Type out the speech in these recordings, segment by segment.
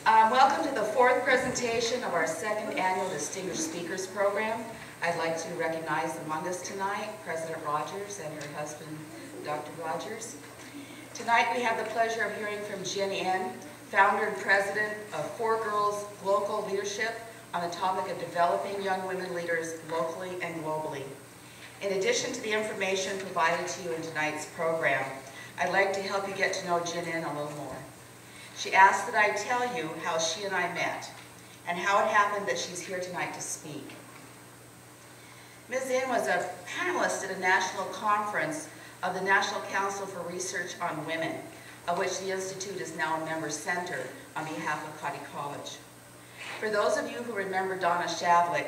Welcome to the fourth presentation of our second annual Distinguished Speakers Program. I'd like to recognize among us tonight President Rogers and her husband, Dr. Rogers. Tonight we have the pleasure of hearing from Jin Jin, founder and president of 4 Girls Local Leadership, on the topic of developing young women leaders locally and globally. In addition to the information provided to you in tonight's program, I'd like to help you get to know Jin Jin a little more. She asked that I tell you how she and I met and how it happened that she's here tonight to speak. Ms. Jin was a panelist at a national conference of the National Council for Research on Women, of which the Institute is now a member center on behalf of Cottey College. For those of you who remember Donna Shavlik,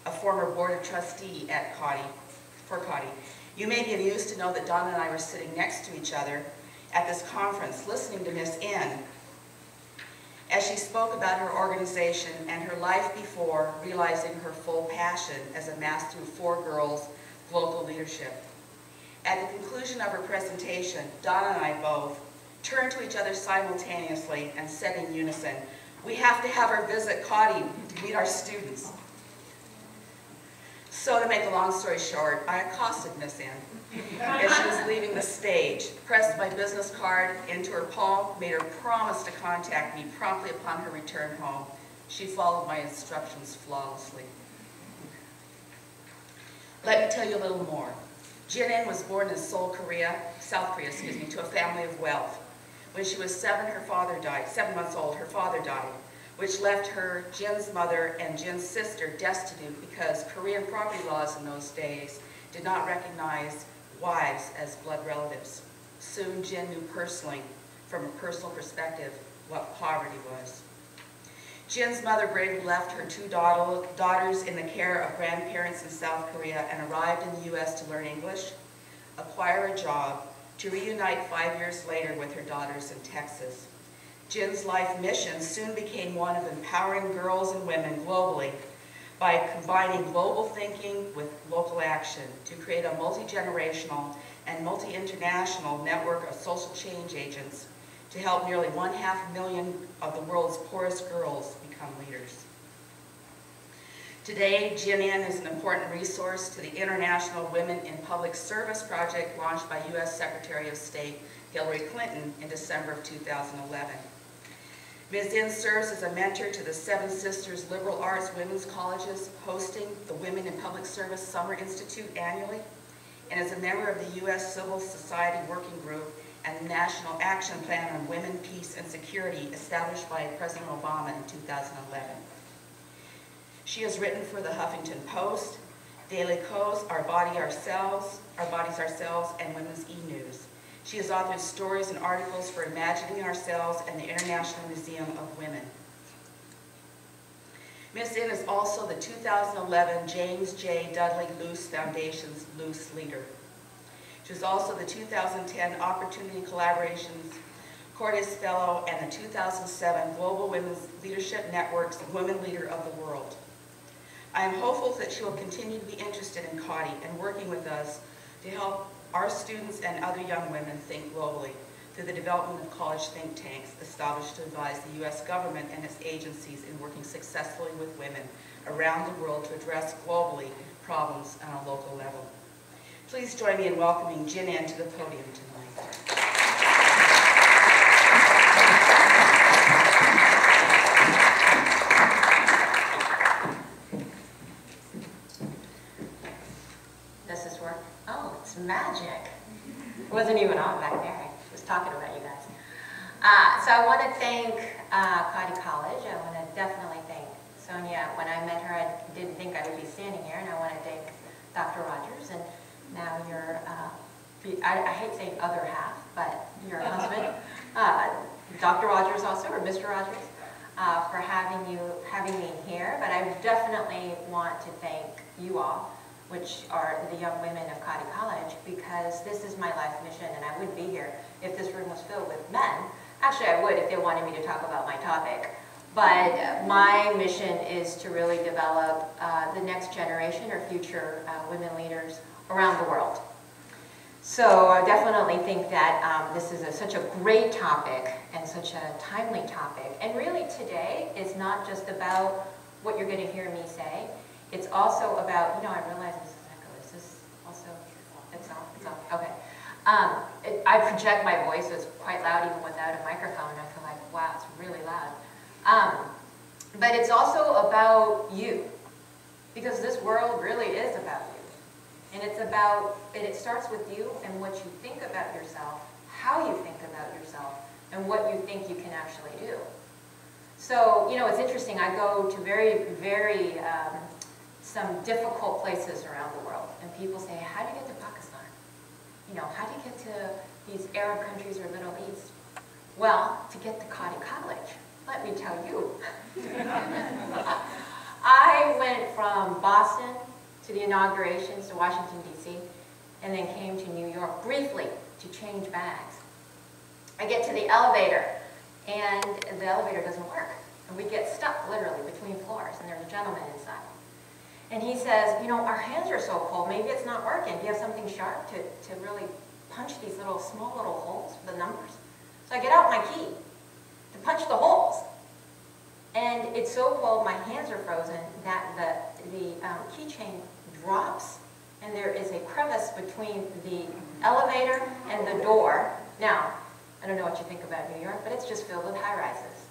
a former board of trustee at Cottey, you may be amused to know that Donna and I were sitting next to each other at this conference listening to Ms. Jin as she spoke about her organization and her life before realizing her full passion as a master through 4 Girls Local Leadership. At the conclusion of her presentation, Donna and I both turned to each other simultaneously and said in unison, "We have to have her visit Cottey to meet our students." So to make a long story short, I accosted Miss Jin as she was leaving the stage, pressed my business card into her palm, made her promise to contact me promptly upon her return home. She followed my instructions flawlessly. Let me tell you a little more. Jin Jin was born in Seoul, South Korea, to a family of wealth. When she was 7 months old, her father died, which left her, Jin's mother, and Jin's sister destitute because Korean property laws in those days did not recognize wives as blood relatives. Soon Jin knew personally, from a personal perspective, what poverty was. Jin's mother bravely left her 2 daughters in the care of grandparents in South Korea and arrived in the U.S. to learn English, acquire a job, to reunite 5 years later with her daughters in Texas. Jin's life mission soon became one of empowering girls and women globally by combining global thinking with local action to create a multi-generational and multi-international network of social change agents to help nearly 500,000 of the world's poorest girls become leaders. Today, Jin Jin is an important resource to the International Women in Public Service project launched by U.S. Secretary of State Hillary Clinton in December of 2011. Ms. Jin serves as a mentor to the 7 Sisters Liberal Arts Women's Colleges hosting the Women in Public Service Summer Institute annually, and is a member of the U.S. Civil Society Working Group and the National Action Plan on Women, Peace, and Security established by President Obama in 2011. She has written for the Huffington Post, Daily Kos, Our Bodies Ourselves, and Women's E-News. She has authored stories and articles for Imagining Ourselves and the International Museum of Women. Ms. Jin is also the 2011 James J. Dudley Luce Foundation's Luce Leader. She was also the 2010 Opportunity Collaborations Cordes Fellow and the 2007 Global Women's Leadership Network's Women Leader of the World. I am hopeful that she will continue to be interested in Cottey and working with us to help our students and other young women think globally through the development of college think tanks established to advise the U.S. government and its agencies in working successfully with women around the world to address globally problems on a local level. Please join me in welcoming Jin Jin to the podium tonight. Magic. It wasn't even on back there. I was talking about you guys. So I want to thank Cottey College. I want to definitely thank Sonia. When I met her, I didn't think I would be standing here, and I want to thank Dr. Rogers, and now your, I hate saying other half, but your husband, Dr. Rogers also, or Mr. Rogers, for having me here. But I definitely want to thank you all, which are the young women of Cottey College, because this is my life mission, and I wouldn't be here if this room was filled with men. Actually, I would if they wanted me to talk about my topic. But my mission is to really develop the next generation or future women leaders around the world. So I definitely think that this is such a great topic and such a timely topic. And really today is not just about what you're going to hear me say. It's also about, I realize this is echo. Is this also, it's off, okay. I project my voice, so it's quite loud even without a microphone. I feel like, wow, it's really loud. But it's also about you, because this world really is about you. And it's about, and it starts with you and what you think about yourself, how you think about yourself, and what you think you can actually do. So, it's interesting. I go to very, very, some difficult places around the world. And people say, how do you get to Pakistan? How do you get to these Arab countries or Middle East? Well, to get to Coady College, let me tell you. I went from Boston to the inaugurations to Washington, D.C., and then came to New York briefly to change bags. I get to the elevator, and the elevator doesn't work. And we get stuck, literally, between floors, and there's a gentleman inside. And he says, our hands are so cold, maybe it's not working. Do you have something sharp to really punch these small little holes for the numbers? So I get out my key to punch the holes. And it's so cold, my hands are frozen, that the keychain drops, and there is a crevice between the elevator and the door. Now, I don't know what you think about New York, but it's just filled with high-rises.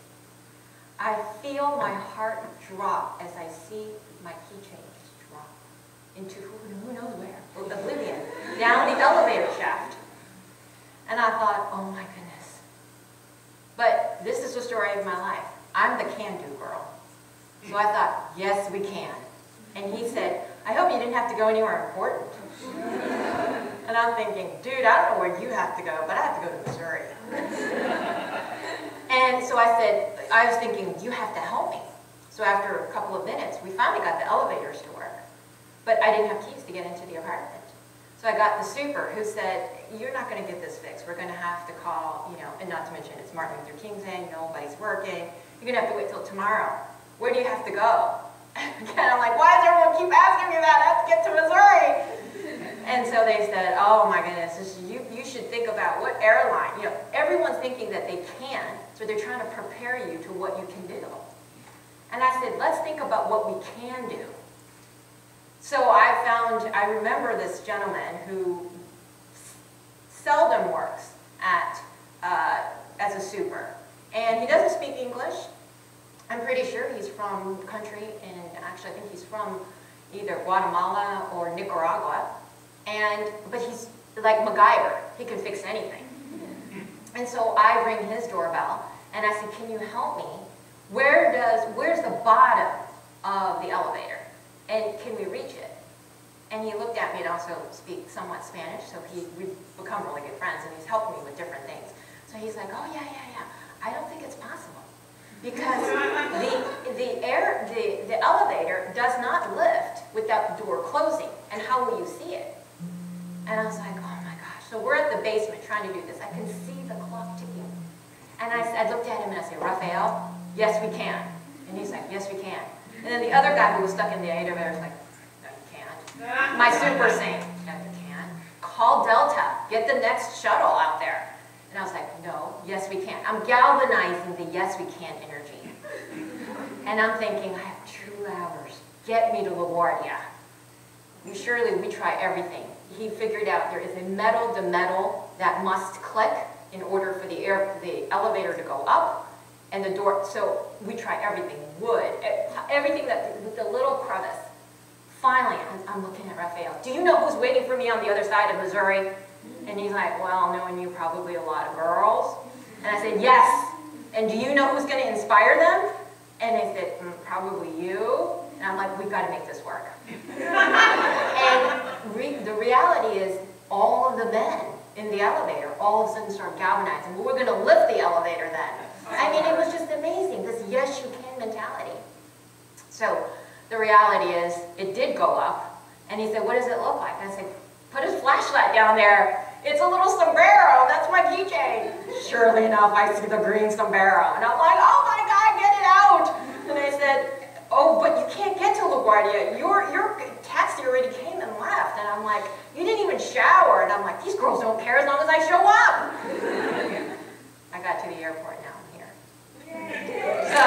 I feel my heart drop as I see my keychain just drop into who knows where, oblivion, down the elevator shaft. And I thought, oh my goodness. But this is the story of my life. I'm the can-do girl. So I thought, yes, we can. And he said, I hope you didn't have to go anywhere important. And I'm thinking, dude, I don't know where you have to go, but I have to go to Missouri. And so I was thinking, you have to help me. So after a couple of minutes, we finally got the elevators to work. But I didn't have keys to get into the apartment. So I got the super who said, you're not going to get this fixed. We're going to have to call, and not to mention it's Martin Luther King's Day, nobody's working. You're going to have to wait till tomorrow. Where do you have to go? Again, I'm like, why does everyone keep asking me that? I have to get to Missouri. And so they said, oh my goodness, you should think about what airline. Everyone's thinking that they can, so they're trying to prepare you to what you can do. And I said, let's think about what we can do. So I remember this gentleman who seldom works as a super. And he doesn't speak English. I'm pretty sure he's from the country, and actually I think he's from either Guatemala or Nicaragua. But he's like MacGyver. He can fix anything. And so I ring his doorbell, and I said, can you help me? Where's the bottom of the elevator? And can we reach it? And he looked at me and also speaks somewhat Spanish, so we've become really good friends, and he's helped me with different things. So he's like, oh, yeah. I don't think it's possible. Because the elevator does not lift without the door closing. And how will you see it? And I was like, oh my gosh. So we're at the basement trying to do this. I can see the clock ticking. And I looked at him and I said, Raphael, yes, we can. And he's like, yes, we can. And then the other guy who was stuck in the elevator was like, no, you can't. My super saying, no, you can't. Call Delta. Get the next shuttle out there. And I was like, no, yes, we can. I'm galvanizing the yes, we can energy. And I'm thinking, I have 2 hours. Get me to LaGuardia. Surely we try everything. He figured out there is a metal to metal that must click in order for the elevator to go up and the door. So we try everything, wood, everything with the little crevice. Finally, I'm looking at Raphael. Do you know who's waiting for me on the other side of Missouri? And he's like, well, knowing you, probably a lot of girls. And I said, yes. And do you know who's going to inspire them? And they said, probably you. And I'm like, we've got to make this work. And the reality is, all of the men in the elevator all of a sudden start galvanizing. Well, we're going to lift the elevator then. I mean, it was just amazing, this yes, you can mentality. So the reality is, it did go up. And he said, what does it look like? And I said, put his flashlight down there. It's a little sombrero. That's my keychain. Surely enough, I see the green sombrero. And I'm like, oh my God, get it out. And they said, oh, but you can't get to LaGuardia. Your taxi already came and left. And I'm like, you didn't even shower. And I'm like, these girls don't care as long as I show up. I got to the airport, now I'm here. So,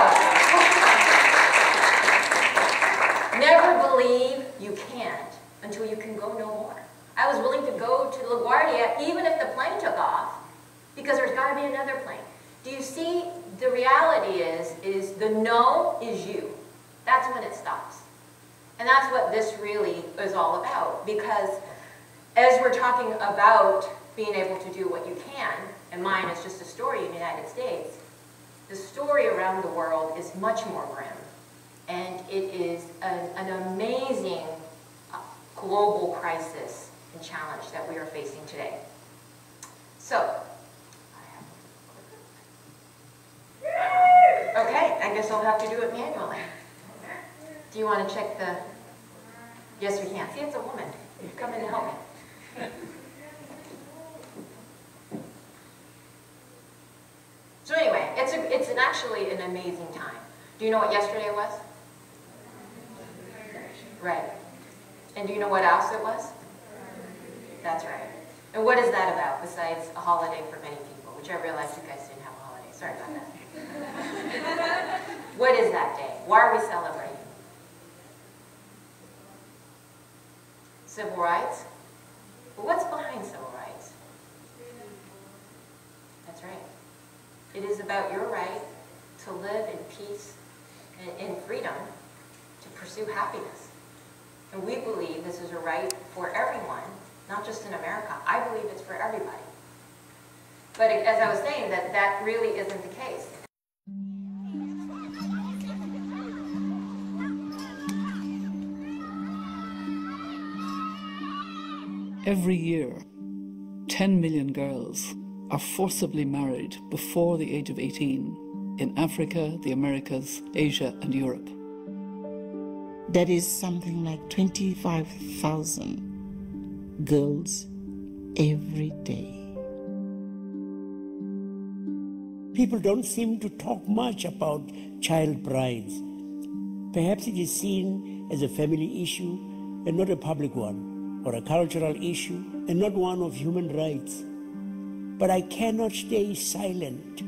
never believe you can't until you can go no more. I was willing to go to LaGuardia even if the plane took off, because there's got to be another plane. Do you see, the reality is the no is you. That's when it stops. And that's what this really is all about, because as we're talking about being able to do what you can, and mine is just a story in the United States, the story around the world is much more grim. And it is an amazing global crisis and challenge that we are facing today. So, okay, I guess I'll have to do it manually. Do you want to check the... Yes, we can. See, it's a woman. Come in to help me. So anyway, it's actually an amazing time. Do you know what yesterday was? Right. And do you know what else it was? That's right. And what is that about, besides a holiday for many people, which I realize you guys didn't have a holiday. Sorry about that. What is that day? Why are we celebrating? Civil rights? Well, what's behind civil rights? That's right. It is about your right to live in peace and in freedom, to pursue happiness. And we believe this is a right for everyone, not just in America. I believe it's for everybody. But as I was saying, that really isn't the case. Every year, 10 million girls are forcibly married before the age of 18 in Africa, the Americas, Asia, and Europe. That is something like 25,000 girls every day. People don't seem to talk much about child brides. Perhaps it is seen as a family issue and not a public one, or a cultural issue and not one of human rights. But I cannot stay silent.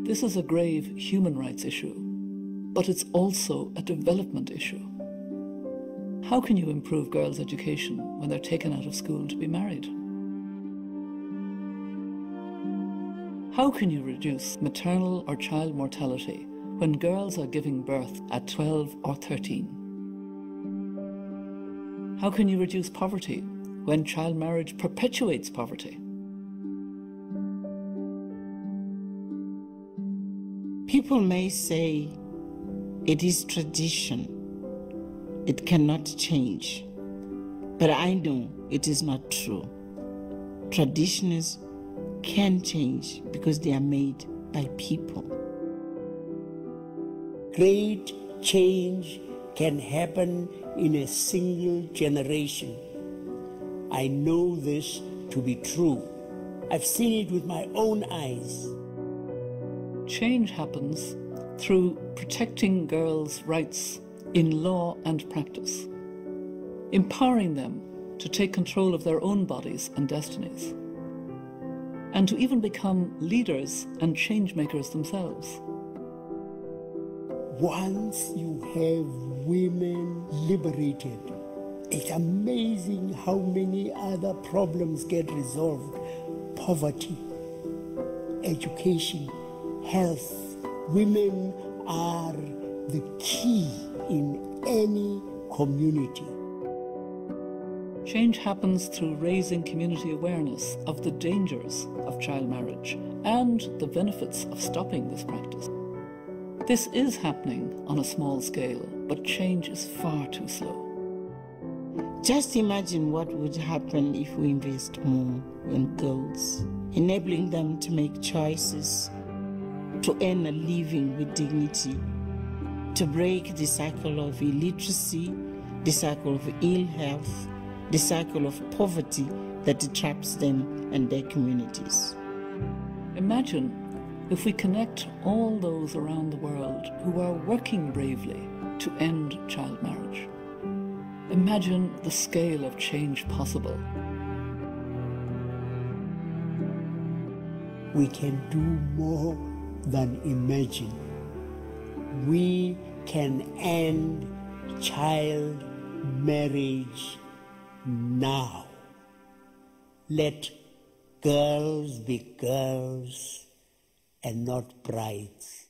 This is a grave human rights issue, but it's also a development issue. How can you improve girls' education when they're taken out of school to be married? How can you reduce maternal or child mortality when girls are giving birth at 12 or 13? How can you reduce poverty when child marriage perpetuates poverty? People may say it is tradition, it cannot change. But I know it is not true. Traditions can change because they are made by people. Great change can happen in a single generation. I know this to be true. I've seen it with my own eyes. Change happens through protecting girls' rights in law and practice, empowering them to take control of their own bodies and destinies, and to even become leaders and change makers themselves. Once you have women liberated, it's amazing how many other problems get resolved. Poverty, education, health. Women are the key in any community. Change happens through raising community awareness of the dangers of child marriage and the benefits of stopping this practice. This is happening on a small scale, but change is far too slow. Just imagine what would happen if we invest more in girls, enabling them to make choices, to earn a living with dignity, to break the cycle of illiteracy, the cycle of ill health, the cycle of poverty that traps them and their communities. Imagine if we connect all those around the world who are working bravely to end child marriage. Imagine the scale of change possible. We can do more than imagine. We can end child marriage now. Let girls be girls and not brides.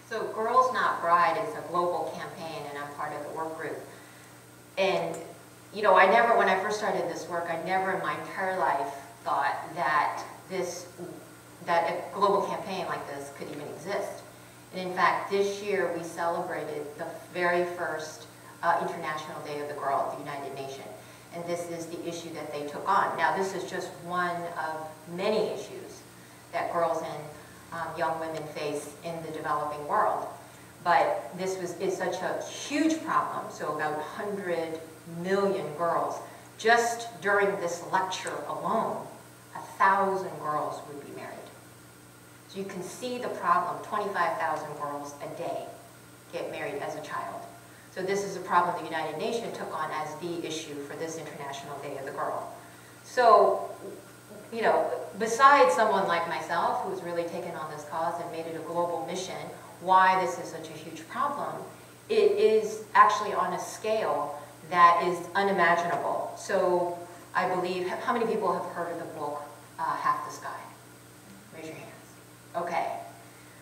So Girls Not Bride is a global campaign, and I'm part of the work group. And, you know, when I first started this work, I never in my entire life thought that a global campaign like this could even exist. And in fact, this year we celebrated the very first International Day of the Girl at the United Nations. And this is the issue that they took on. Now, this is just one of many issues that girls and young women face in the developing world. But this is such a huge problem, so about 100 million girls. Just during this lecture alone, 1,000 girls would be married. So you can see the problem. 25,000 girls a day get married as a child. So this is a problem the United Nations took on as the issue for this International Day of the Girl. So, you know, besides someone like myself who's really taken on this cause and made it a global mission, why this is such a huge problem, it is actually on a scale that is unimaginable. So I believe, how many people have heard of the book, Half the Sky? Raise your hands. Okay.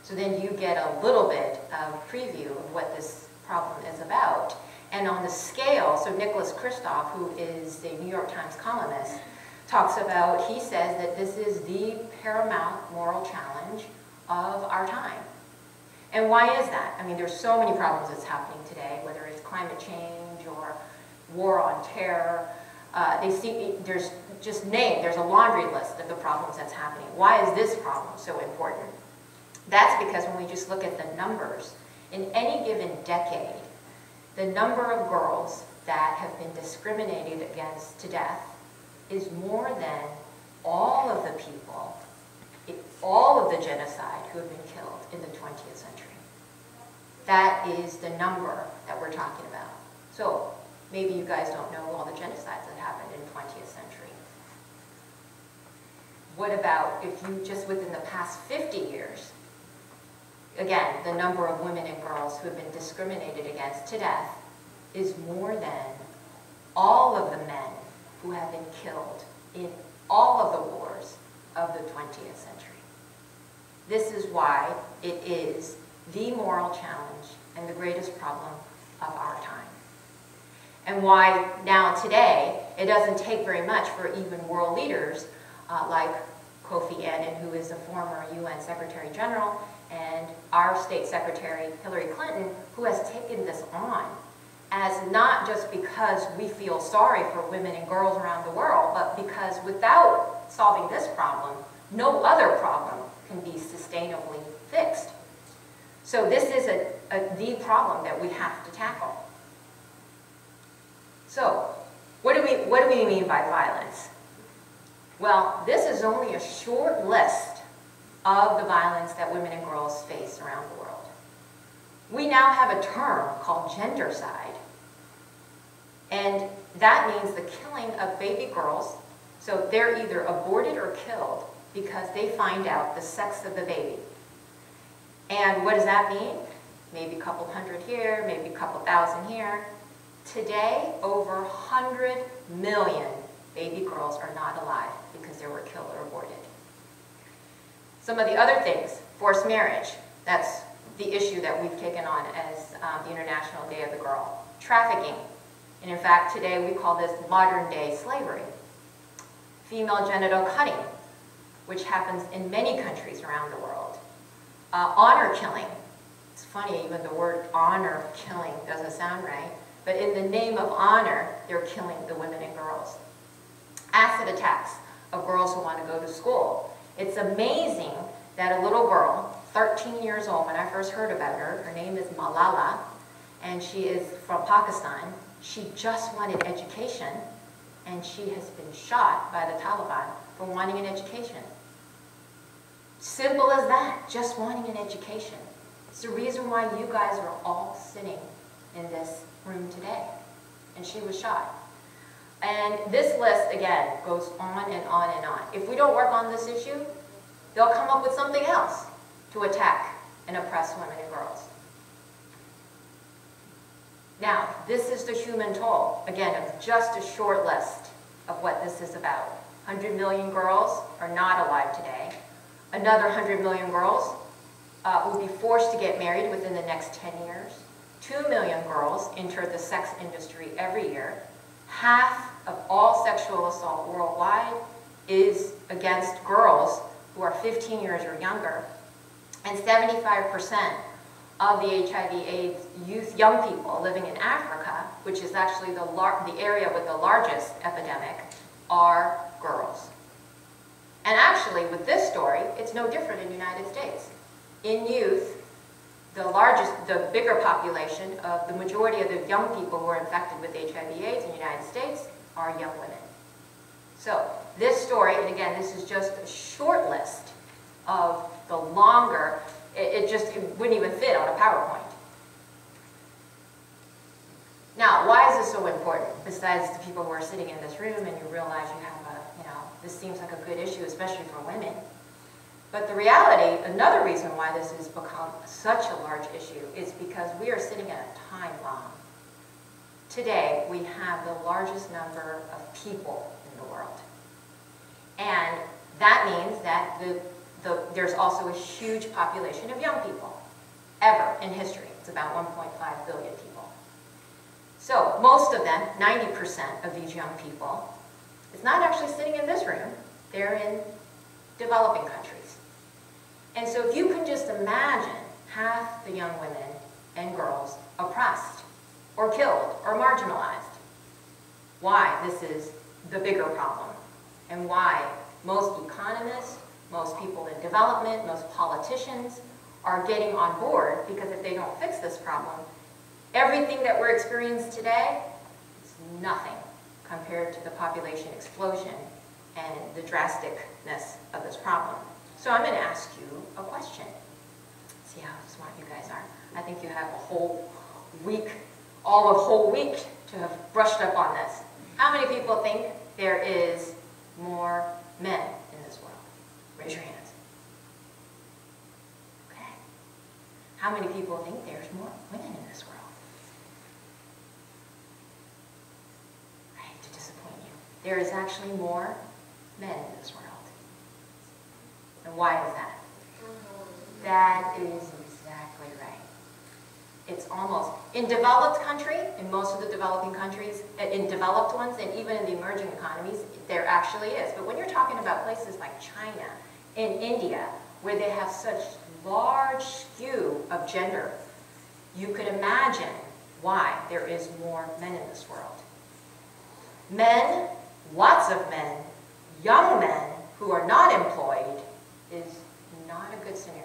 So then you get a little bit of preview of what this problem is about. And on the scale, so Nicholas Kristof, who is the New York Times columnist, talks about, he says that this is the paramount moral challenge of our time. And why is that? I mean, there's so many problems that's happening today, whether it's climate change or war on terror. There's there's a laundry list of the problems that's happening. Why is this problem so important? That's because when we just look at the numbers, in any given decade, the number of girls that have been discriminated against to death is more than all of the people, all of the genocide who have been killed in the 20th century. That is the number that we're talking about. So maybe you guys don't know all the genocides that happened in the 20th century. What about if you just within the past 50 years, again, the number of women and girls who have been discriminated against to death is more than all of the men who have been killed in all of the wars of the 20th century. This is why it is the moral challenge and the greatest problem of our time. And why now today, it doesn't take very much for even world leaders like Kofi Annan, who is a former UN Secretary General, and our State Secretary, Hillary Clinton, who has taken this on as not just because we feel sorry for women and girls around the world, but because without solving this problem, no other problem can be sustainably fixed. So this is the problem that we have to tackle. So what do we mean by violence? Well, this is only a short list of the violence that women and girls face around the world. We now have a term called gendercide, and that means the killing of baby girls. So they're either aborted or killed because they find out the sex of the baby. And what does that mean? Maybe a couple hundred here, maybe a couple thousand here. Today, over 100 million baby girls are not alive because they were killed or aborted. Some of the other things, forced marriage, that's the issue that we've taken on as the International Day of the Girl. Trafficking, and in fact today we call this modern day slavery. Female genital cutting, which happens in many countries around the world. Honor killing, it's funny, even the word honor killing doesn't sound right, but in the name of honor, they're killing the women and girls. Acid attacks of girls who want to go to school. It's amazing that a little girl, 13 years old, when I first heard about her, her name is Malala, and she is from Pakistan. She just wanted education, and she has been shot by the Taliban for wanting an education. Simple as that, just wanting an education. It's the reason why you guys are all sitting in this room today. And she was shot. And this list, again, goes on and on and on. If we don't work on this issue, they'll come up with something else to attack and oppress women and girls. Now, this is the human toll, again, of just a short list of what this is about. 100 million girls are not alive today. Another 100 million girls will be forced to get married within the next 10 years. 2 million girls enter the sex industry every year. Half of all sexual assault worldwide is against girls who are 15 years or younger. And 75% of the HIV/AIDS young people living in Africa, which is actually the area with the largest epidemic, are girls. And actually, with this story, it's no different in the United States. In youth, the bigger population of the majority of the young people who are infected with HIV/AIDS in the United States are young women. So this story, and again, this is just a short list of the longer, it wouldn't even fit on a PowerPoint. Now, why is this so important? Besides the people who are sitting in this room and you realize you have this seems like a good issue, especially for women. But the reality, another reason why this has become such a large issue is because we are sitting at a time bomb. Today, we have the largest number of people in the world. And that means that there's also a huge population of young people, ever in history. It's about 1.5 billion people. So most of them, 90% of these young people, it's not actually sitting in this room. They're in developing countries. And so if you can just imagine half the young women and girls oppressed or killed or marginalized, why this is the bigger problem and why most economists, most people in development, most politicians are getting on board, because if they don't fix this problem, everything that we're experiencing today is nothing compared to the population explosion and the drasticness of this problem. So I'm going to ask you a question. See how smart you guys are. I think you have a whole week, whole week to have brushed up on this. How many people think there is more men in this world? Raise your hands. Okay. How many people think there's more women in this world? There is actually more men in this world. And why is that? That is exactly right. It's almost, in developed country, in most of the developing countries, in developed ones, and even in the emerging economies, there actually is. But when you're talking about places like China and India, where they have such large skew of gender, you could imagine why there is more men in this world. Men, lots of men, young men who are not employed is not a good scenario.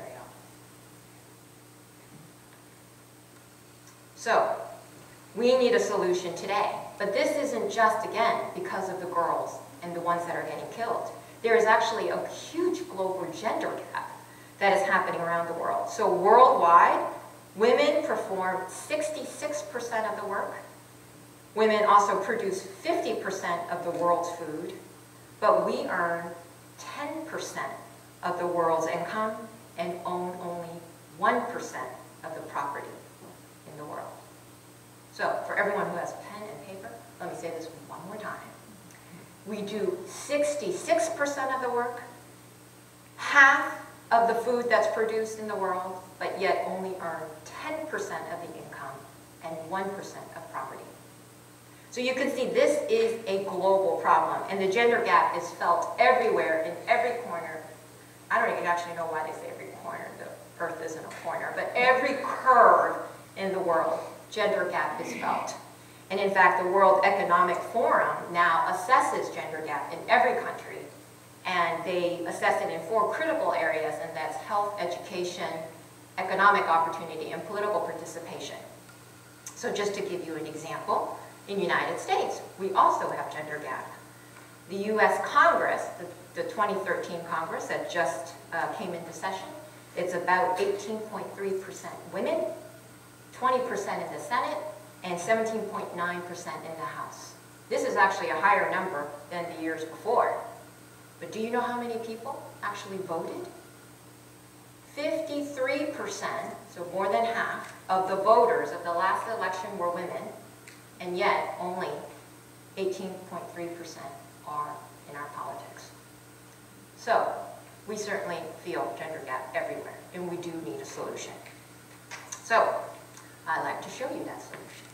So, we need a solution today. But this isn't just, again, because of the girls and the ones that are getting killed. There is actually a huge global gender gap that is happening around the world. So worldwide, women perform 66% of the work. Women also produce 50% of the world's food, but we earn 10% of the world's income and own only 1% of the property in the world. So for everyone who has pen and paper, let me say this one more time. We do 66% of the work, half of the food that's produced in the world, but yet only earn 10% of the income and 1% of property. So you can see this is a global problem, and the gender gap is felt everywhere, in every corner. I don't even actually know why they say every corner. The earth isn't a corner, but every curve in the world, gender gap is felt. And in fact, the World Economic Forum now assesses gender gap in every country, and they assess it in 4 critical areas, and that's health, education, economic opportunity, and political participation. So just to give you an example, in the United States, we also have gender gap. The US Congress, the 2013 Congress that just came into session, it's about 18.3% women, 20% in the Senate, and 17.9% in the House. This is actually a higher number than the years before. But do you know how many people actually voted? 53%, so more than half, of the voters of the last election were women, and yet only 18.3% are in our politics. So we certainly feel gender gap everywhere, and we do need a solution. So I'd like to show you that solution.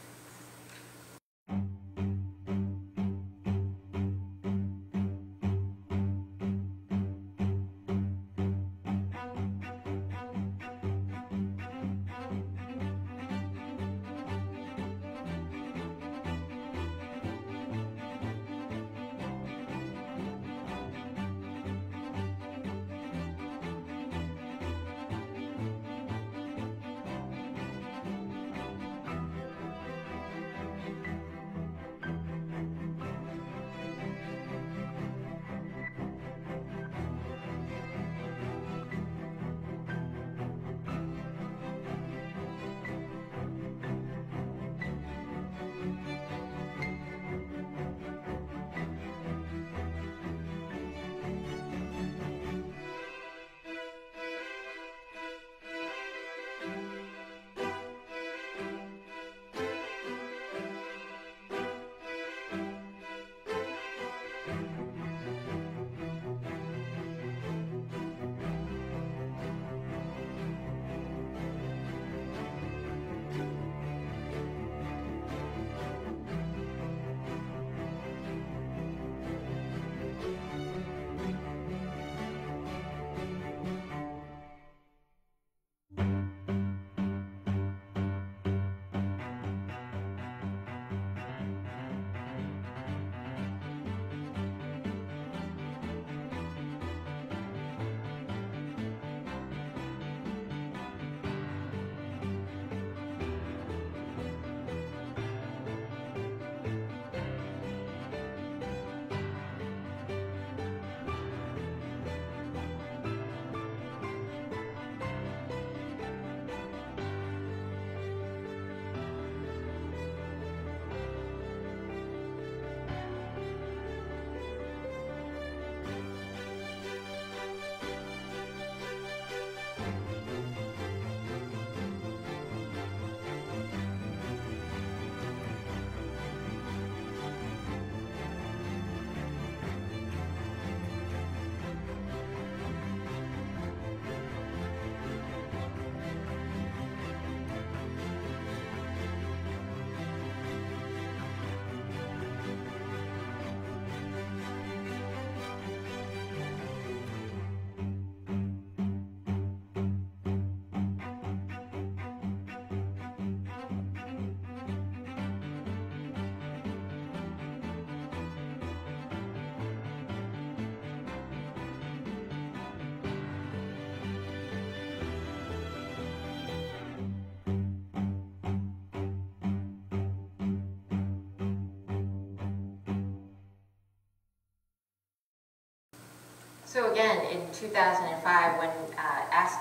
So again, in 2005, when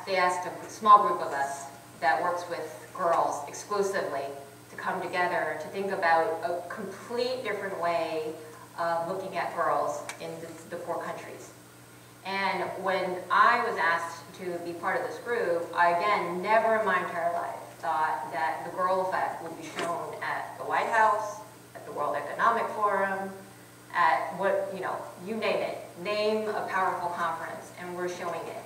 they asked a small group of us that works with girls exclusively to come together to think about a complete different way of looking at girls in the 4 countries. And when I was asked to be part of this group, I again, never in my entire life thought that the girl effect would be shown at the White House, at the World Economic Forum, at what, you name it. Name a powerful conference, and we're showing it.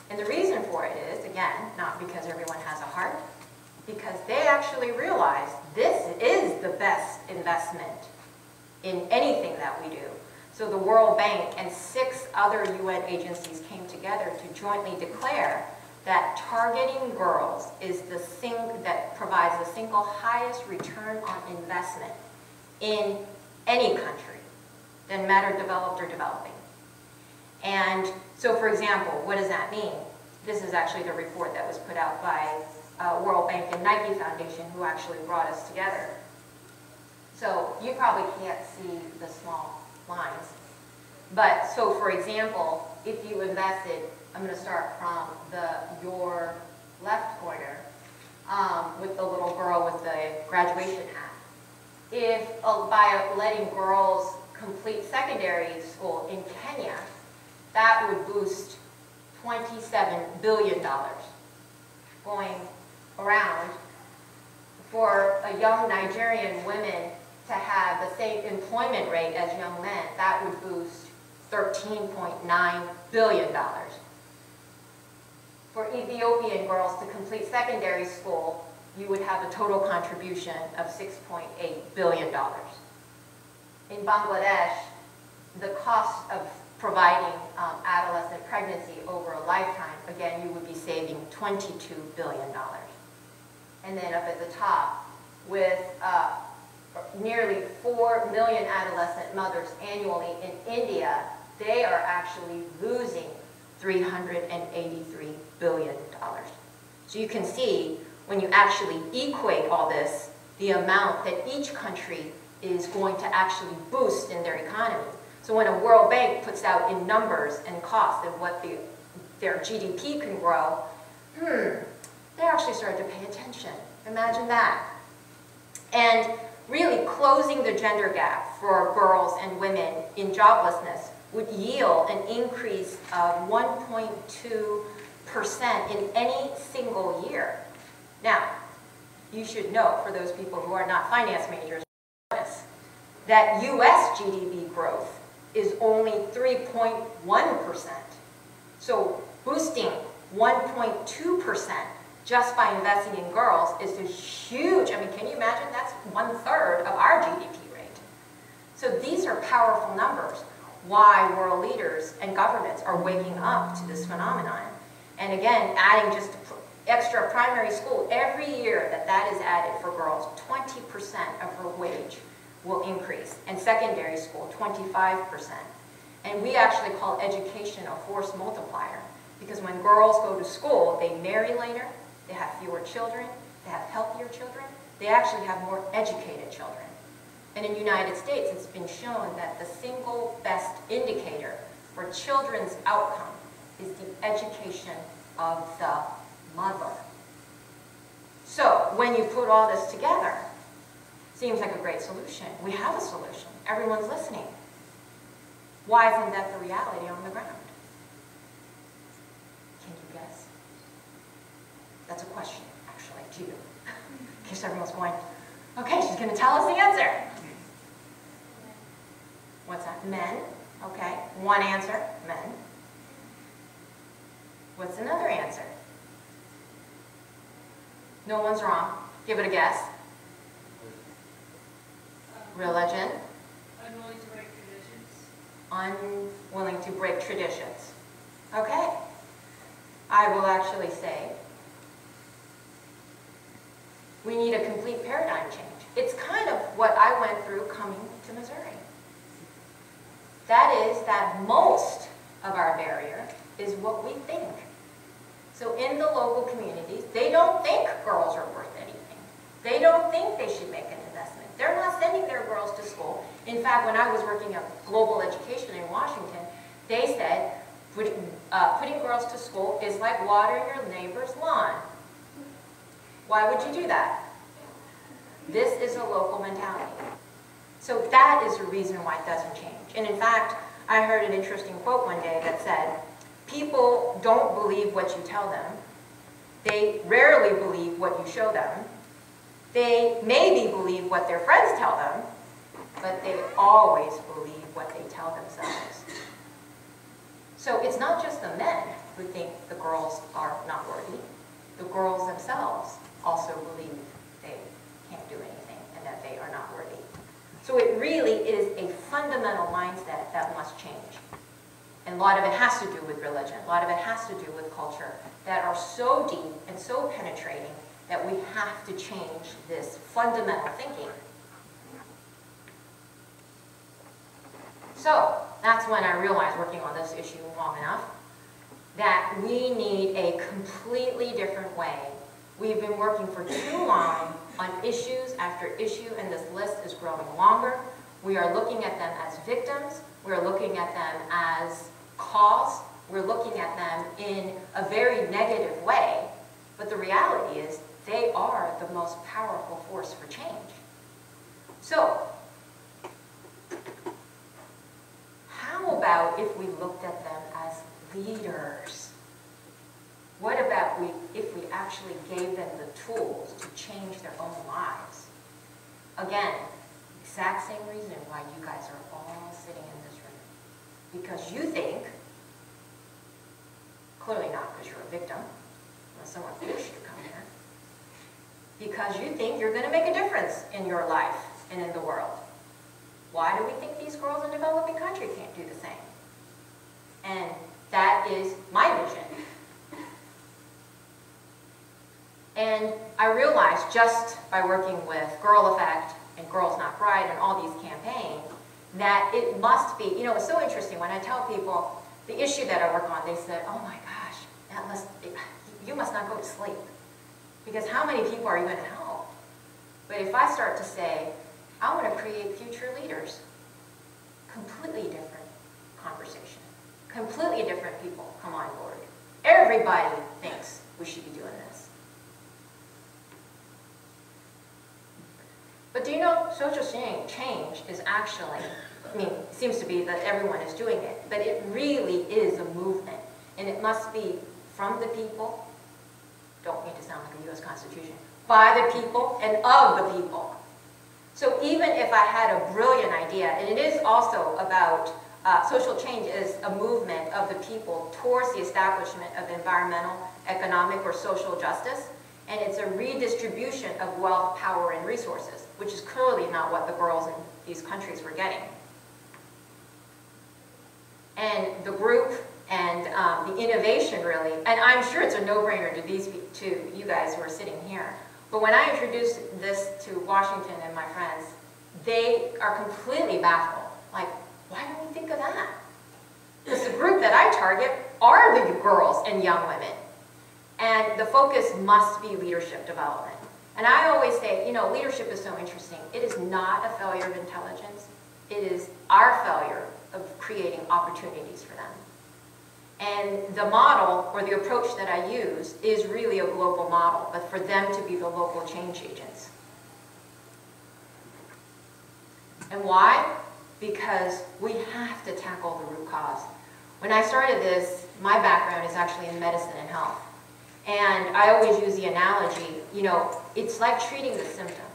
And the reason for it is, again, not because everyone has a heart, because they actually realize this is the best investment in anything that we do. So the World Bank and 6 other UN agencies came together to jointly declare that targeting girls is the thing that provides the single highest return on investment in any country, doesn't matter developed or developing. And so, for example, what does that mean? This is actually the report that was put out by World Bank and Nike Foundation, who actually brought us together. So you probably can't see the small lines. But so, for example, if you invested, I'm going to start from your left corner with the little girl with the graduation hat. If by letting girls complete secondary school in Kenya, that would boost $27 billion going around for a young Nigerian women to have the same employment rate as young men. That would boost $13.9 billion. For Ethiopian girls to complete secondary school, you would have a total contribution of $6.8 billion. In Bangladesh, the cost of providing adolescent pregnancy over a lifetime, again, you would be saving $22 billion. And then up at the top, with nearly 4 million adolescent mothers annually in India, they are actually losing $383 billion. So you can see, when you actually equate all this, the amount that each country is going to actually boost in their economy. So when a World Bank puts out in numbers and costs and what their GDP can grow, they actually start to pay attention. Imagine that. And really closing the gender gap for girls and women in joblessness would yield an increase of 1.2% in any single year. Now, you should note, for those people who are not finance majors, that US GDP growth is only 3.1%. So boosting 1.2% just by investing in girls is a huge, I mean, can you imagine? That's 1/3 of our GDP rate. So these are powerful numbers. Why world leaders and governments are waking up to this phenomenon. And again, adding just extra primary school, every year that is added for girls, 20% of her wage will increase. And secondary school, 25%. And we actually call education a force multiplier, because when girls go to school, they marry later, they have fewer children, they have healthier children, they actually have more educated children. And in the United States, it's been shown that the single best indicator for children's outcome is the education of the mother. So when you put all this together, seems like a great solution. We have a solution. Everyone's listening. Why isn't that the reality on the ground? Can you guess? That's a question, actually, to you. In case everyone's going, okay, she's going to tell us the answer. What's that? Men. Okay, one answer, men. What's another answer? No one's wrong. Give it a guess. Religion. Unwilling to break traditions. Unwilling to break traditions. Okay. I will actually say we need a complete paradigm change. It's kind of what I went through coming to Missouri. That is that most of our barrier is what we think. So in the local communities, they don't think girls are worth anything. They don't think they should make an investment. They're not sending their girls to school. In fact, when I was working at global education in Washington, they said putting girls to school is like watering your neighbor's lawn. Why would you do that? This is a local mentality. So that is the reason why it doesn't change. And in fact, I heard an interesting quote one day that said, people don't believe what you tell them. They rarely believe what you show them. They maybe believe what their friends tell them, but they always believe what they tell themselves. So it's not just the men who think the girls are not worthy. The girls themselves also believe they can't do anything and that they are not worthy. So it really is a fundamental mindset that must change. And a lot of it has to do with religion. A lot of it has to do with culture that are so deep and so penetrating that we have to change this fundamental thinking. So that's when I realized, working on this issue long enough, that we need a completely different way. We've been working for too long on issues after issue, and this list is growing longer. We are looking at them as victims. We're looking at them as cause. We're looking at them in a very negative way. But the reality is they are the most powerful force for change. So, how about if we looked at them as leaders? What about if we actually gave them the tools to change their own lives? Again, exact same reason why you guys are all sitting in this room. Because you think, clearly not because you're a victim, unless someone forced you to come here, because you think you're going to make a difference in your life and in the world. Why do we think these girls in developing countries can't do the same? And that is my vision. And I realized just by working with Girl Effect and Girls Not Bride and all these campaigns that it must be, you know, it's so interesting when I tell people the issue that I work on, they said, oh my gosh, you must not go to sleep. Because how many people are you going to help? But if I start to say, I want to create future leaders, completely different conversation. Completely different people come on board. Everybody thinks we should be doing this. But do you know, social change is actually, I mean, it seems to be that everyone is doing it, but it really is a movement. And it must be from the people, don't need to sound like a US Constitution, by the people and of the people. So even if I had a brilliant idea, and it is also about social change is a movement of the people towards the establishment of environmental, economic, or social justice, and it's a redistribution of wealth, power, and resources, which is clearly not what the girls in these countries were getting. And the group and the innovation really, and I'm sure it's a no-brainer to you guys who are sitting here, but when I introduced this to Washington and my friends, they are completely baffled. Like, why didn't we think of that? Because the group that I target are the girls and young women. And the focus must be leadership development. And I always say, you know, leadership is so interesting. It is not a failure of intelligence. It is our failure of creating opportunities for them. And the model, or the approach that I use, is really a global model, but for them to be the local change agents. And why? Because we have to tackle the root cause. When I started this, my background is actually in medicine and health. And I always use the analogy, you know, it's like treating the symptom.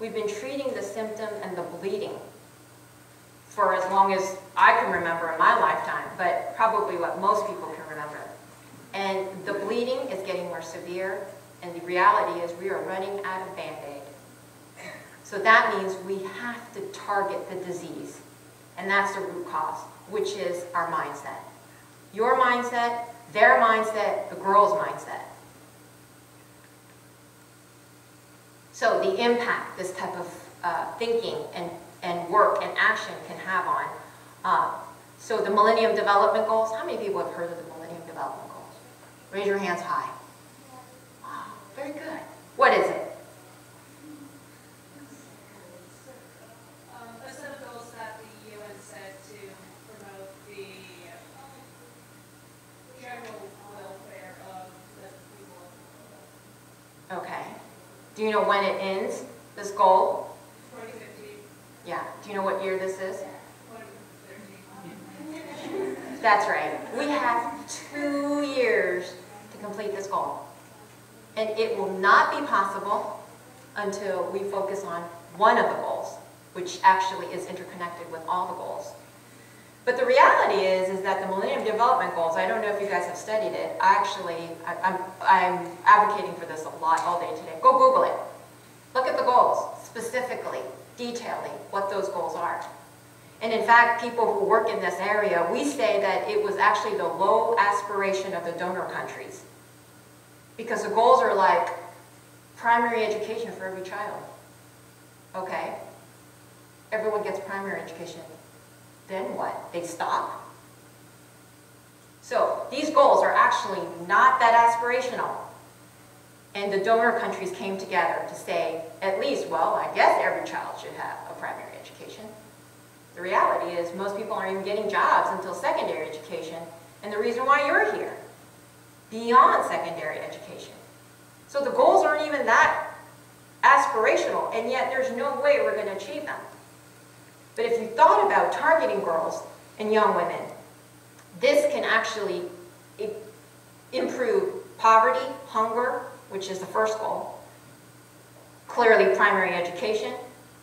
We've been treating the symptom and the bleeding for as long as I can remember in my lifetime, but probably what most people can remember. And the bleeding is getting more severe, and the reality is we are running out of Band-Aid. So that means we have to target the disease, and that's the root cause, which is our mindset. Your mindset, their mindset, the girl's mindset. So the impact this type of thinking and work and action can have on. So the Millennium Development Goals, how many people have heard of the Millennium Development Goals? Raise your hands high. Wow, very good. What is it? A set of goals that the UN set to promote the general welfare of the people. Okay. Do you know when it ends, this goal? 2015. Yeah. Do you know what year this is? 2013. That's right. We have 2 years to complete this goal. And it will not be possible until we focus on one of the goals, which actually is interconnected with all the goals. But the reality is that the Millennium Development Goals, I don't know if you guys have studied it, I'm advocating for this a lot all day today. Go Google it. Look at the goals, specifically, detailing what those goals are. And in fact, people who work in this area, we say that it was actually the low aspiration of the donor countries. Because the goals are like primary education for every child. Okay? Everyone gets primary education. then what? They stop? So these goals are actually not that aspirational. And the donor countries came together to say, at least, well, I guess every child should have a primary education. The reality is most people aren't even getting jobs until secondary education, and the reason why you're here, beyond secondary education. So the goals aren't even that aspirational, and yet there's no way we're going to achieve them. But if you thought about targeting girls and young women, this can actually improve poverty, hunger, which is the first goal, clearly primary education,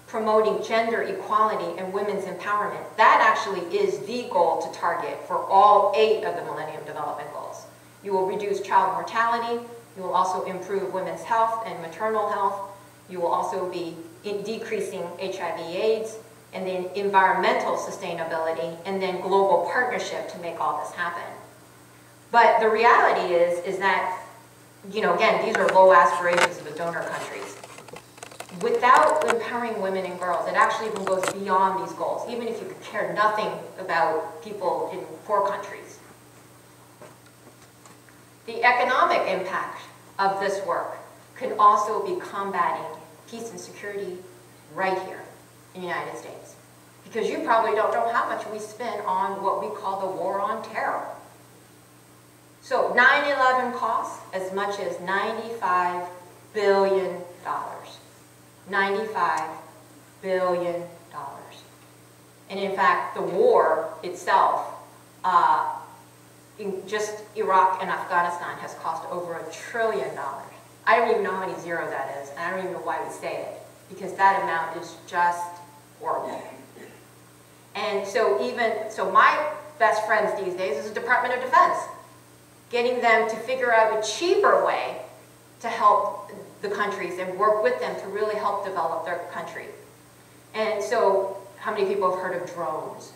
promoting gender equality and women's empowerment. That actually is the goal to target for all 8 of the Millennium Development Goals. You will reduce child mortality, you will also improve women's health and maternal health, you will also be decreasing HIV/AIDS, and then environmental sustainability, and then global partnership to make all this happen. But the reality is that, you know, again, these are low aspirations of the donor countries. Without empowering women and girls, it actually even goes beyond these goals, even if you could care nothing about people in poor countries. The economic impact of this work can also be combating peace and security right here in the United States. Because you probably don't know how much we spend on what we call the war on terror. So 9/11 costs as much as $95 billion. $95 billion. And in fact, the war itself, in just Iraq and Afghanistan, has cost over $1 trillion. I don't even know how many zeros that is, and I don't even know why we say it, because that amount is just horrible. And so my best friends these days is the Department of Defense, getting them to figure out a cheaper way to help the countries and work with them to really help develop their country. And so, how many people have heard of drones?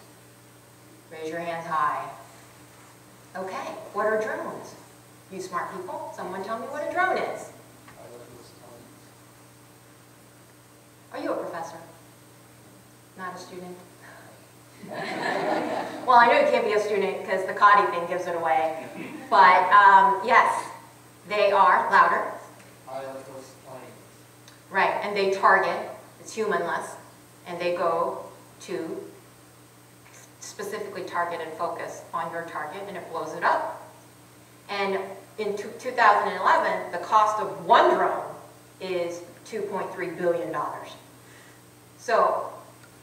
Raise your hands high. Okay, what are drones? You smart people, someone tell me what a drone is. Are you a professor? Not a student? Well, I know you can't be a student because the Coddy thing gives it away. But yes, they are louder. Right, and they target, it's humanless, and they go to specifically target and focus on your target, and it blows it up. And in 2011, the cost of one drone is $2.3 billion. So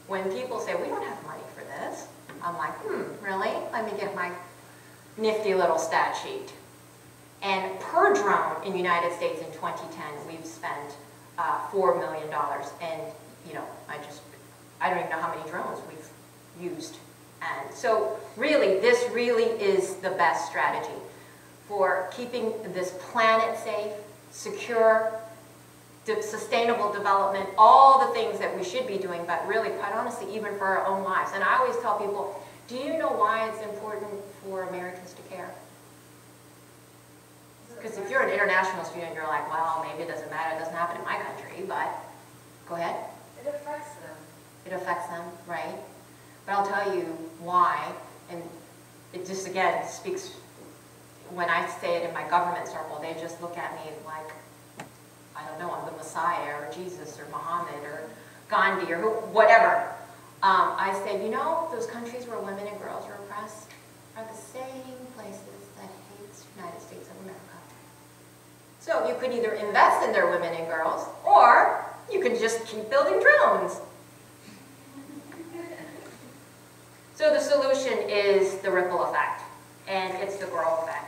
when people say, we don't have money for this, I'm like, really? Let me get my nifty little stat sheet. And per drone in the United States in 2010, we've spent $4 million. And, you know, I don't even know how many drones we've used. And so really, this really is the best strategy for keeping this planet safe, secure, sustainable development, all the things that we should be doing, but really, quite honestly, even for our own lives. And I always tell people, do you know why it's important for Americans to care? Because if you're an international student, you're like, well, maybe it doesn't matter, it doesn't happen in my country, but go ahead. It affects them. It affects them, right? But I'll tell you why, and it just, again, speaks, when I say it in my government circle, they just look at me like, I don't know, I'm the Messiah, or Jesus, or Muhammad, or Gandhi, or whatever. I say, you know, those countries where women and girls are oppressed are the same places that hate the United States of America. So you could either invest in their women and girls, or you could just keep building drones. So the solution is the ripple effect, and it's the girl effect.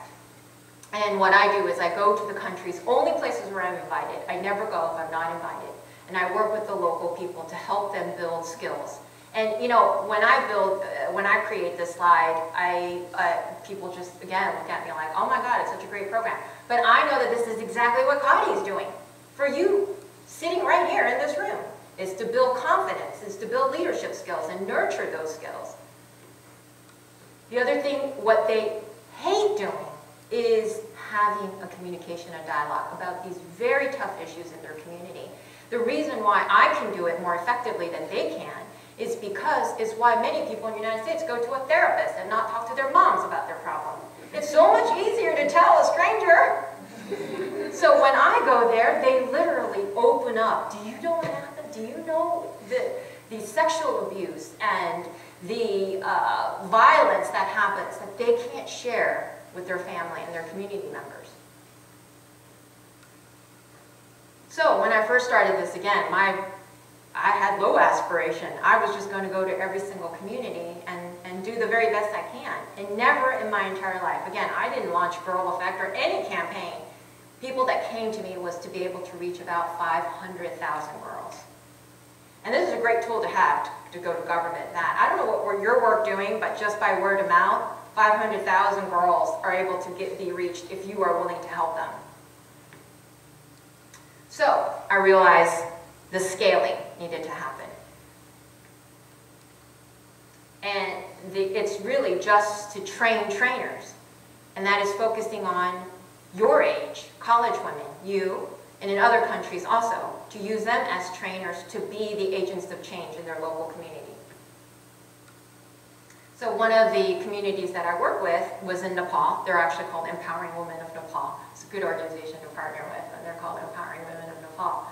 And what I do is I go to the countries, only places where I'm invited. I never go if I'm not invited. And I work with the local people to help them build skills. And you know, when I create this slide, people just, again, look at me like, oh my God, it's such a great program. But I know that this is exactly what Coddy is doing for you, sitting right here in this room, is to build confidence, is to build leadership skills and nurture those skills. The other thing, what they hate doing is having a communication and dialogue about these very tough issues in their community. The reason why I can do it more effectively than they can is why many people in the United States go to a therapist and not talk to their moms about their problem. It's so much easier to tell a stranger. So when I go there, they literally open up. Do you know what happened? Do you know the sexual abuse and the violence that happens that they can't share with their family and their community members? So when I first started this again, I had low aspiration. I was just going to go to every single community and do the very best I can. And never in my entire life, again, I didn't launch Girl Effect or any campaign. People that came to me was to be able to reach about 500,000 girls. And this is a great tool to have to go to government. That I don't know what your work doing, but just by word of mouth, 500,000 girls are able to be reached if you are willing to help them. So I realized the scaling needed to happen. And it's really just to train trainers. And that is focusing on your age, college women, you, and in other countries also, to use them as trainers to be the agents of change in their local community. So one of the communities that I work with was in Nepal. They're actually called Empowering Women of Nepal. It's a good organization to partner with, and they're called Empowering Women of Nepal.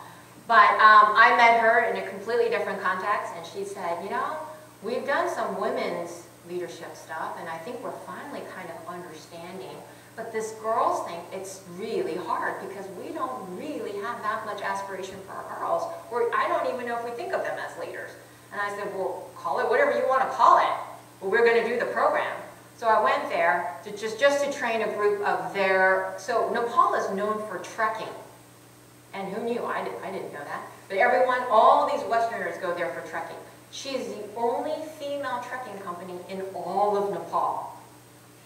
But I met her in a completely different context, and she said, you know, we've done some women's leadership stuff, and I think we're finally kind of understanding. But this girls thing, it's really hard because we don't really have that much aspiration for our girls, or I don't even know if we think of them as leaders. And I said, well, call it whatever you want to call it, but we're going to do the program. So I went there to just to train a group of so Nepal is known for trekking. And who knew? I didn't know that. But everyone, all these Westerners go there for trekking. She is the only female trekking company in all of Nepal.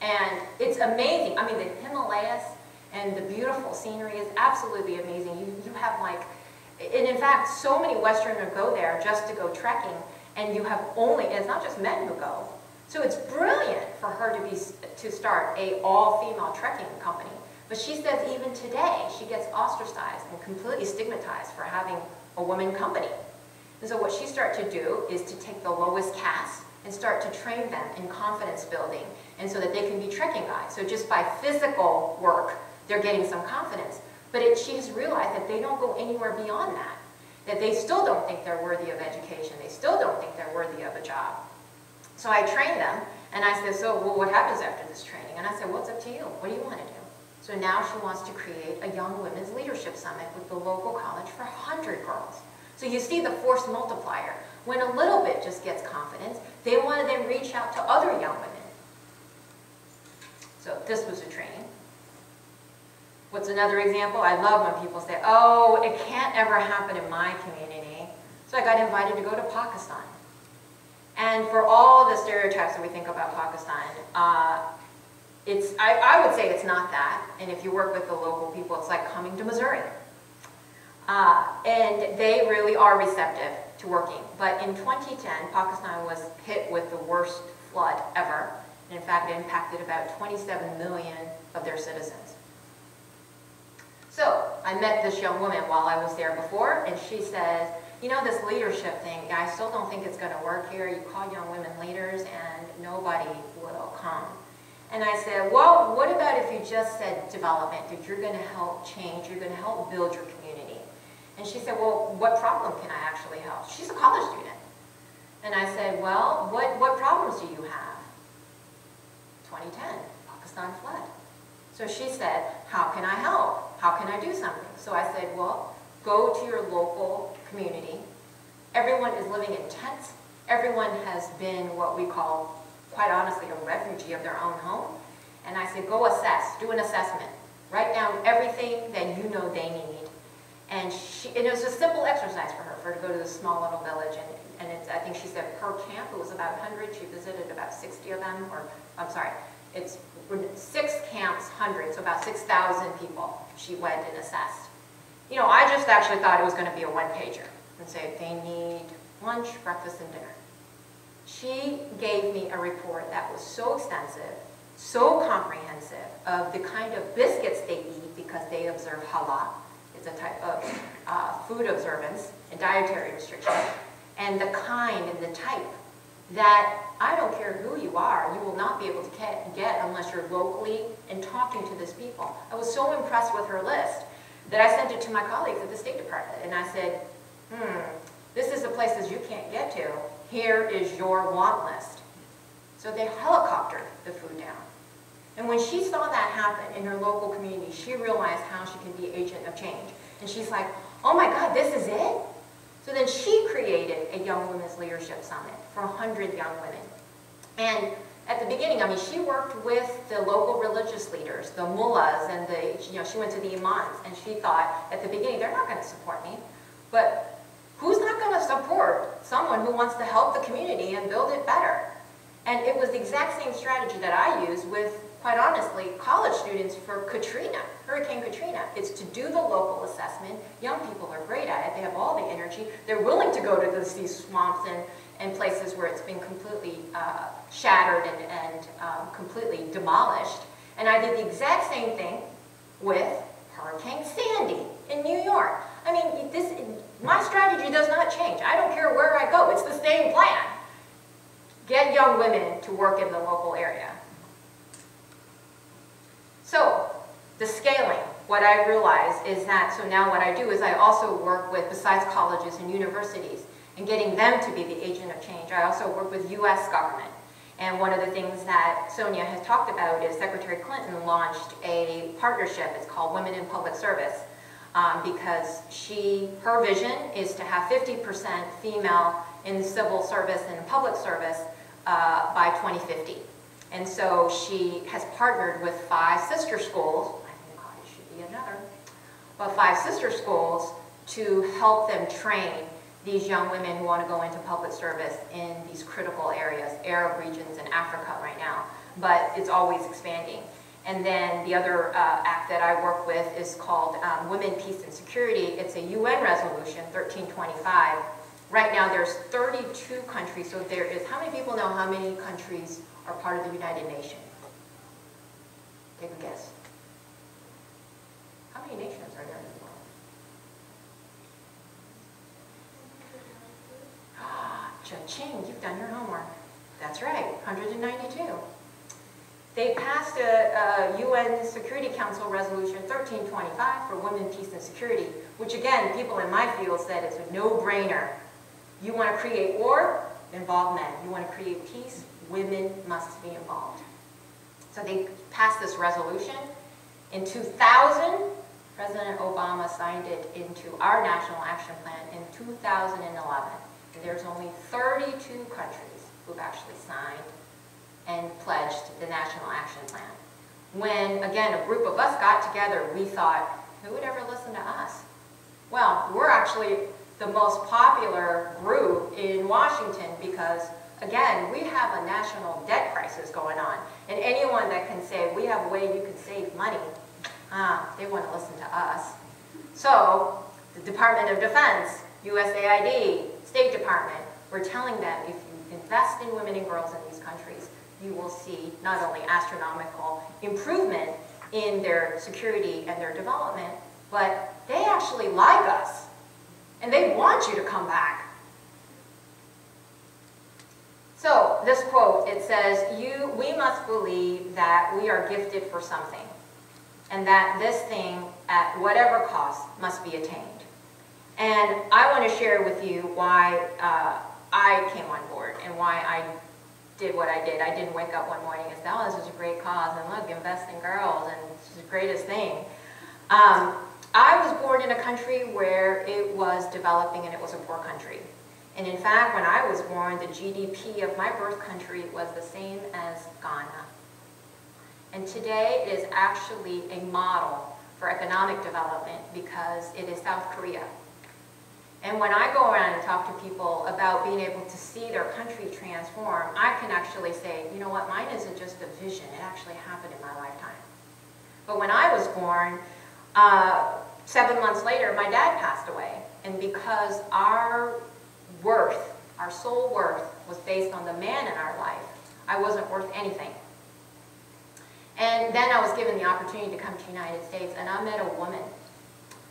And it's amazing. I mean, the Himalayas and the beautiful scenery is absolutely amazing. You have like, and in fact, so many Westerners go there just to go trekking, and you have it's not just men who go. So it's brilliant for her to start a all-female trekking company. But she says even today, she gets ostracized and completely stigmatized for having a woman company. And so what she started to do is to take the lowest caste and start to train them in confidence building, and so that they can be trekking guides. So just by physical work, they're getting some confidence. But she has realized that they don't go anywhere beyond that, that they still don't think they're worthy of education. They still don't think they're worthy of a job. So I trained them, and I said, so well, what happens after this training? And I said, well, it's up to you. What do you want to do? So now she wants to create a Young Women's Leadership Summit with the local college for 100 girls. So you see the force multiplier. When a little bit just gets confidence, they want to then reach out to other young women. So this was a training. What's another example? I love when people say, oh, it can't ever happen in my community. So I got invited to go to Pakistan. And for all the stereotypes that we think about Pakistan, I would say it's not that. And if you work with the local people, it's like coming to Missouri. And they really are receptive to working. But in 2010, Pakistan was hit with the worst flood ever. And in fact, it impacted about 27 million of their citizens. So I met this young woman while I was there before, and she says, you know, this leadership thing, I still don't think it's going to work here. You call young women leaders and nobody will come. And I said, well, what about if you just said development, that you're going to help change, you're going to help build your community? And she said, well, what problem can I actually help? She's a college student. And I said, well, what problems do you have? 2010, Pakistan flood. So she said, how can I help? How can I do something? So I said, well, go to your local community. Everyone is living in tents. Everyone has been what we call, quite honestly, a refugee of their own home. And I said, go assess, do an assessment. Write down everything that you know they need. And it was a simple exercise for her to go to this small little village. And I think she said per camp, it was about 100. She visited about 60 of them, or I'm sorry, it's 6 camps, 100, so about 6,000 people she went and assessed. You know, I just actually thought it was going to be a one-pager and say they need lunch, breakfast, and dinner. She gave me a report that was so extensive, so comprehensive of the kind of biscuits they eat because they observe halal. It's a type of food observance and dietary restriction. and the kind and the type that I don't care who you are, you will not be able to get unless you're locally and talking to these people. I was so impressed with her list that I sent it to my colleagues at the State Department, and I said, this is the places you can't get to. Here is your want list. So they helicoptered the food down. And when she saw that happen in her local community, she realized how she can be an agent of change. And she's like, oh my God, this is it? So then she created a Young Women's Leadership Summit for 100 young women. And at the beginning, I mean, she worked with the local religious leaders, the mullahs, and she went to the imams, and she thought at the beginning, they're not going to support me. But who's not going to support someone who wants to help the community and build it better? And it was the exact same strategy that I used with, quite honestly, college students for Katrina, Hurricane Katrina. It's to do the local assessment. Young people are great at it. They have all the energy. They're willing to go to these swamps and places where it's been completely shattered and completely demolished. And I did the exact same thing with Hurricane Sandy in New York. I mean, my strategy does not change. I don't care where I go. It's the same plan. Get young women to work in the local area. So, the scaling, what I realized is that, so now what I do is I also work with, besides colleges and universities, and getting them to be the agent of change, I also work with US government. And one of the things that Sonia has talked about is Secretary Clinton launched a partnership, it's called Women in Public Service, because her vision is to have 50% female in the civil service and public service by 2050. And so she has partnered with 5 sister schools, I think it should be another, but 5 sister schools to help them train these young women who want to go into public service in these critical areas, Arab regions and Africa right now, but it's always expanding. And then the other act that I work with is called Women, Peace and Security. It's a UN resolution, 1325. Right now there's 32 countries, so there is, how many people know how many countries are part of the United Nations? Take a guess. How many nations are there in the world? Cha-ching, you've done your homework. That's right, 192. They passed a UN Security Council Resolution 1325 for Women, Peace and Security, which again, people in my field said it's a no-brainer. You want to create war? Involve men. You want to create peace? Women must be involved. So they passed this resolution. In 2000, President Obama signed it into our National Action Plan in 2011. And there's only 32 countries who've actually signed and pledged the National Action Plan. When, again, a group of us got together, we thought, who would ever listen to us? Well, we're actually the most popular group in Washington because, again, we have a national debt crisis going on. And anyone that can say, we have a way you can save money, they want to listen to us. So, the Department of Defense, USAID, State Department, we're telling them if you invest in women and girls in these countries, you will see not only astronomical improvement in their security and their development, but they actually like us. And they want you to come back. So this quote, it says, we must believe that we are gifted for something, and that this thing, at whatever cost, must be attained. And I want to share with you why I came on board and why I did what I did. I didn't wake up one morning and say, oh, this is a great cause, and look, invest in girls, and this is the greatest thing. I was born in a country where it was developing and it was a poor country. And in fact, when I was born, the GDP of my birth country was the same as Ghana. And today it is actually a model for economic development because it is South Korea. And when I go around and talk to people about being able to see their country transform, I can actually say, you know what, mine isn't just a vision, it actually happened in my lifetime. But when I was born, 7 months later, my dad passed away. And because our worth, our soul worth, was based on the man in our life, I wasn't worth anything. And then I was given the opportunity to come to the United States, and I met a woman.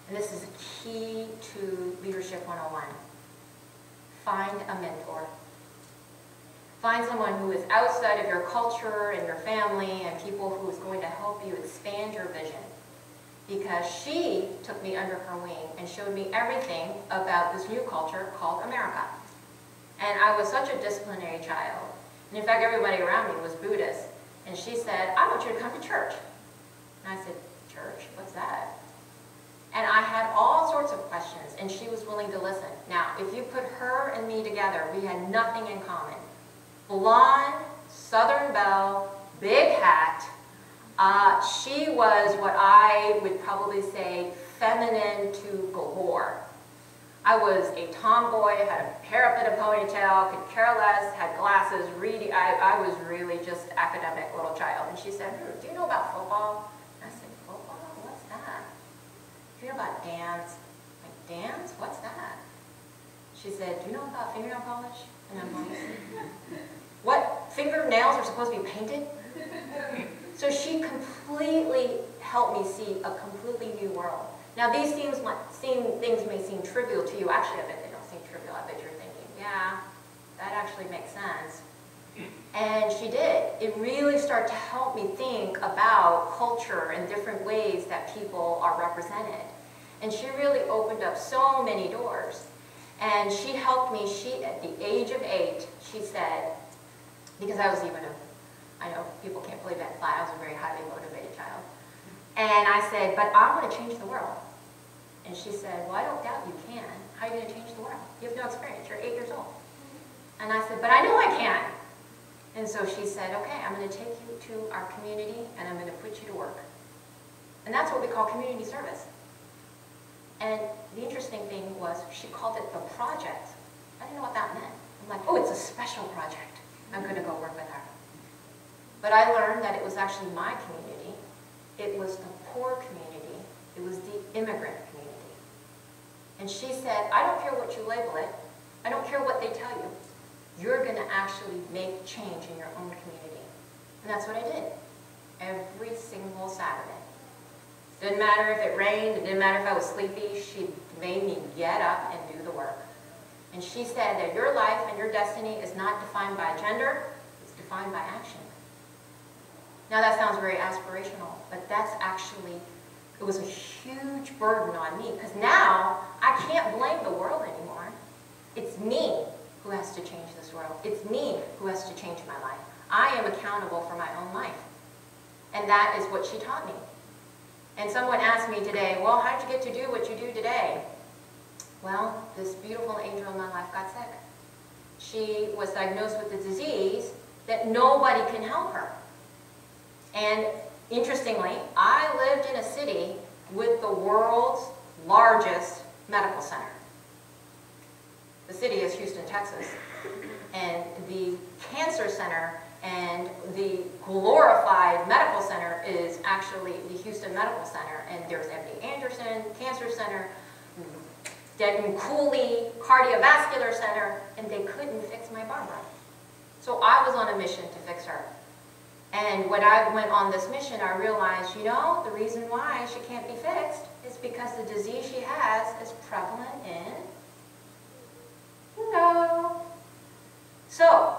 And this is key to Leadership 101. find a mentor. Find someone who is outside of your culture and your family and people who is going to help you expand your vision. Because she took me under her wing and showed me everything about this new culture called America. And I was such a disciplinary child. And in fact, everybody around me was Buddhist. And she said, I want you to come to church. And I said, church? What's that? And I had all sorts of questions, and she was willing to listen. Now, if you put her and me together, we had nothing in common. Blonde, Southern belle, big hat. She was what I would probably say feminine to galore. I was a tomboy, had a hair up in a ponytail, could care less, had glasses, reading. I was really just academic little child. And she said, do you know about football? And I said, football? What's that? Do you know about dance? Like, dance? What's that? She said, do you know about fingernail polish? And I'm like, what? Fingernails are supposed to be painted? So she completely helped me see a completely new world. Now these things may seem trivial to you. Actually, I bet they don't seem trivial. I bet you're thinking, yeah, that actually makes sense. And she did. It really started to help me think about culture and different ways that people are represented. And she really opened up so many doors. And she helped me, at the age of 8, she said, because I was I know people can't believe that, but I was a very highly motivated child. And I said, but I want to change the world. And she said, well, I don't doubt you can. How are you going to change the world? You have no experience. You're 8 years old. And I said, but I know I can. And so she said, okay, I'm going to take you to our community and I'm going to put you to work. And that's what we call community service. And the interesting thing was she called it the project. I didn't know what that meant. I'm like, oh, it's a special project. I'm going to go work with her. But I learned that it was actually my community. It was the poor community. It was the immigrant community. And she said, I don't care what you label it. I don't care what they tell you. You're going to actually make change in your own community. And that's what I did. Every single Saturday. Didn't matter if it rained. It didn't matter if I was sleepy. She made me get up and do the work. And she said that your life and your destiny is not defined by gender. It's defined by action. Now that sounds very aspirational, but that's actually, it was a huge burden on me because now I can't blame the world anymore. It's me who has to change this world. It's me who has to change my life. I am accountable for my own life. And that is what she taught me. And someone asked me today, well, how did you get to do what you do today? Well, this beautiful angel in my life got sick. She was diagnosed with a disease that nobody can help her. And interestingly, I lived in a city with the world's largest medical center. The city is Houston, Texas. And the cancer center and the glorified medical center is actually the Houston Medical Center. And there's MD Anderson Cancer Center, Denton Cooley Cardiovascular Center, and they couldn't fix my Barbara. So I was on a mission to fix her. And when I went on this mission, I realized, you know, the reason why she can't be fixed is because the disease she has is prevalent in, So,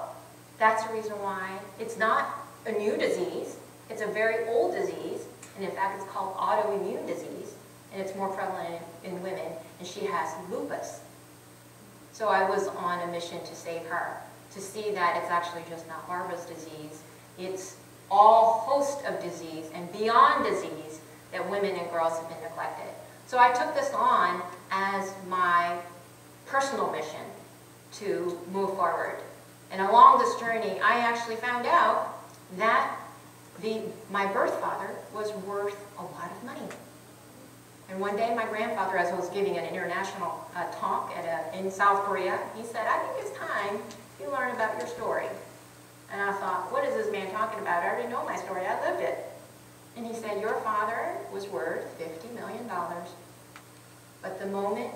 that's the reason why it's not a new disease. It's a very old disease. And in fact, it's called autoimmune disease. And it's more prevalent in women. And she has lupus. So I was on a mission to save her, to see that it's actually just not Barbara's disease. It's all host of disease and beyond disease that women and girls have been neglected. So I took this on as my personal mission to move forward. And along this journey, I actually found out that my birth father was worth a lot of money. And one day my grandfather, as I was giving an international talk in South Korea, he said, I think it's time you learn about your story. And I thought, what is this man talking about? I already know my story. I lived it. And he said, your father was worth $50 million. But the moment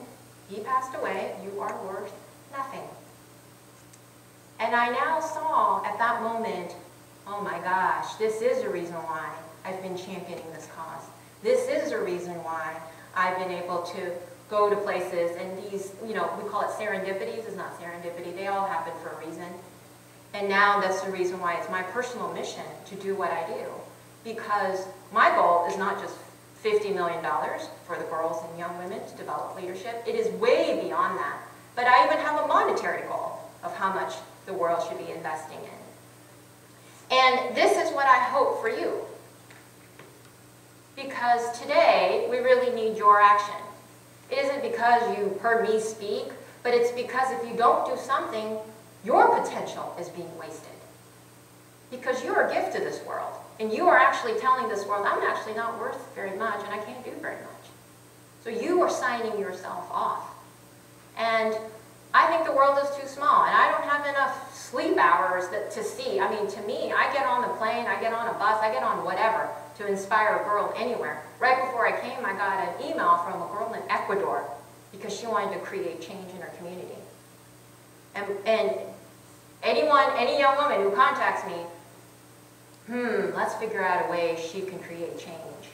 he passed away, you are worth nothing. And I now saw at that moment, oh my gosh, this is the reason why I've been championing this cause. This is the reason why I've been able to go to places, and these, you know, we call it serendipities. It's not serendipity. They all happen for a reason. And now that's the reason why it's my personal mission to do what I do. Because my goal is not just $50 million for the girls and young women to develop leadership. It is way beyond that. But I even have a monetary goal of how much the world should be investing in. And this is what I hope for you. Because today, we really need your action. It isn't because you heard me speak, but it's because if you don't do something, your potential is being wasted. Because you're a gift to this world. And you are actually telling this world, I'm actually not worth very much, and I can't do very much. So you are signing yourself off. And I think the world is too small, and I don't have enough sleep hours to see. I mean, to me, I get on the plane, I get on a bus, I get on whatever to inspire a girl anywhere. Right before I came, I got an email from a girl in Ecuador because she wanted to create change in her community. And anyone, any young woman who contacts me, let's figure out a way she can create change.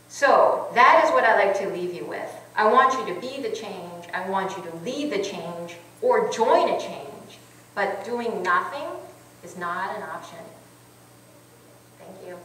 So that is what I like to leave you with. I want you to be the change. I want you to lead the change or join a change. But doing nothing is not an option. Thank you.